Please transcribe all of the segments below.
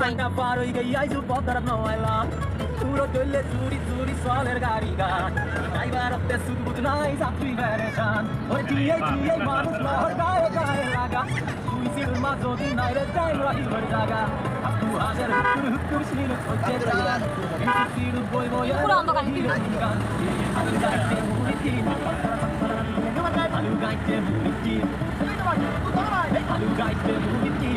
একটা পার হয়ে গেই আইসু পদার নয়লাম তুরো দলে চুরি চুরি সলের গাড়ি গান ড্রাইভার হতে সুদবুদ নাই যাত্রী বেরেশান ওই দিয়ে দিয়ে মানুষ লহর গায়ে গায়ে লাগা তুই সির মা যদি নাই রে টাইম রাইভার জায়গা আপু হাজার হুকুর সির হচ্ছে জান সির বই বই পুরো অন্ধকার গান আলু গাইতে মুড়ি আলু গাইতে মুড়ি আলু গাইতে মুড়ি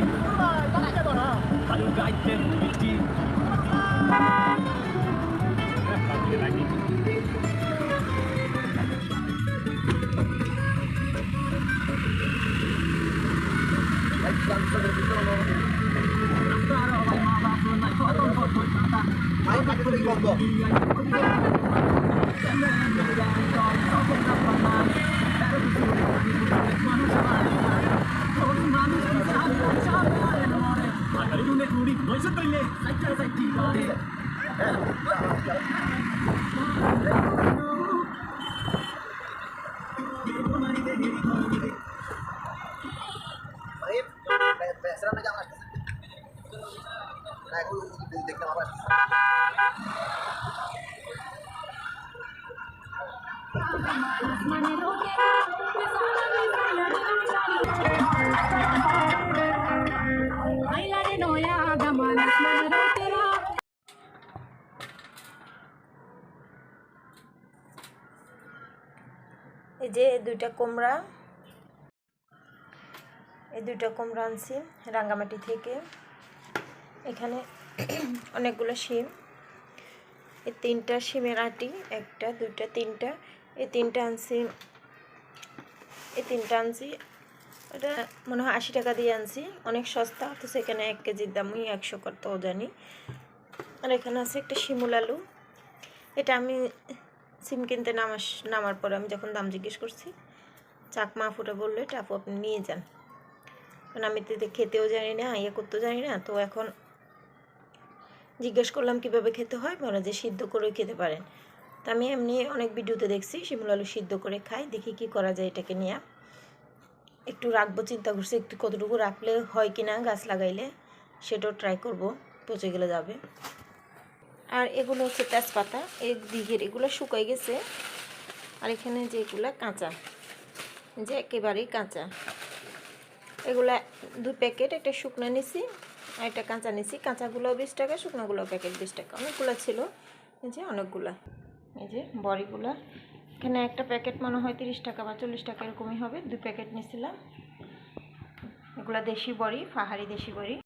আলু গাইতে মুড়ি এই যে দুইটা কুমড়া আনছি রাঙ্গামাটি থেকে। এখানে অনেকগুলো শিম, এই 3টা শিমের আটি, 1টা 2টা 3টা, এই 3টা আনছি। এটা মনে হয় 80 টাকা দিয়ে আনছি, অনেক সস্তা। তো সেখানে 1 কেজির দামই 100 কত জানি। আর এখানে আছে একটা শিমুল আলু। এটা আমি সিম কিনতে নামার পরে আমি যখন দাম জিজ্ঞেস করছি, চাকমা আপুটা বললো এটা আপু আপনি নিয়ে যান, কারণ আমি তো খেতেও জানি না, করতেও জানি না। তো এখন জিজ্ঞেস করলাম কীভাবে খেতে হয়, বলে যে সিদ্ধ করেও খেতে পারেন। তো আমি এমনি অনেক ভিডিওতে দেখছি শিমুল আলু সিদ্ধ করে খাই, দেখি কি করা যায়। এটাকে নিয়ে একটু রাখবো চিন্তা করছি, একটু কতটুকু রাখলে হয় কি না, গাছ লাগাইলে সেটাও ট্রাই করব, পচে গেলে যাবে। আর এগুলো হচ্ছে তেজপাতা, একদিকের এগুলো শুকাই গেছে। আর এখানে যে এগুলো কাঁচা, যে একেবারেই কাঁচা, এগুলা 2 প্যাকেট, একটা শুকনো নিছি আর একটা কাঁচা নিছি। কাঁচাগুলো 20 টাকা, শুকনোগুলো প্যাকেট 20 টাকা। অনেকগুলো ছিল, এই যে অনেকগুলা। এই যে বড়িগুলো, এখানে একটা প্যাকেট মনে হয় 30 টাকা বা 40 টাকা এরকমই হবে। 2 প্যাকেট নিয়েছিলাম। এগুলো দেশি বড়ি, পাহাড়ি দেশি বড়ি।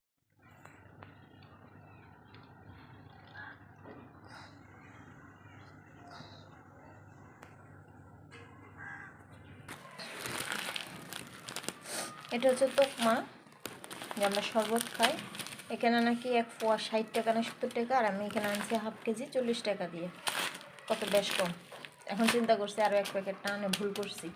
এটা হচ্ছে তোকমা, যে আমরা শরবত খাই। এখানে নাকি 1 পোয়া 60 টাকা না 70 টাকা, আর আমি এখানে আনছি হাফ কেজি 40 টাকা দিয়ে, কত বেশ কম। এখন চিন্তা করছি আরও 1 প্যাকেট না আনে ভুল করছি।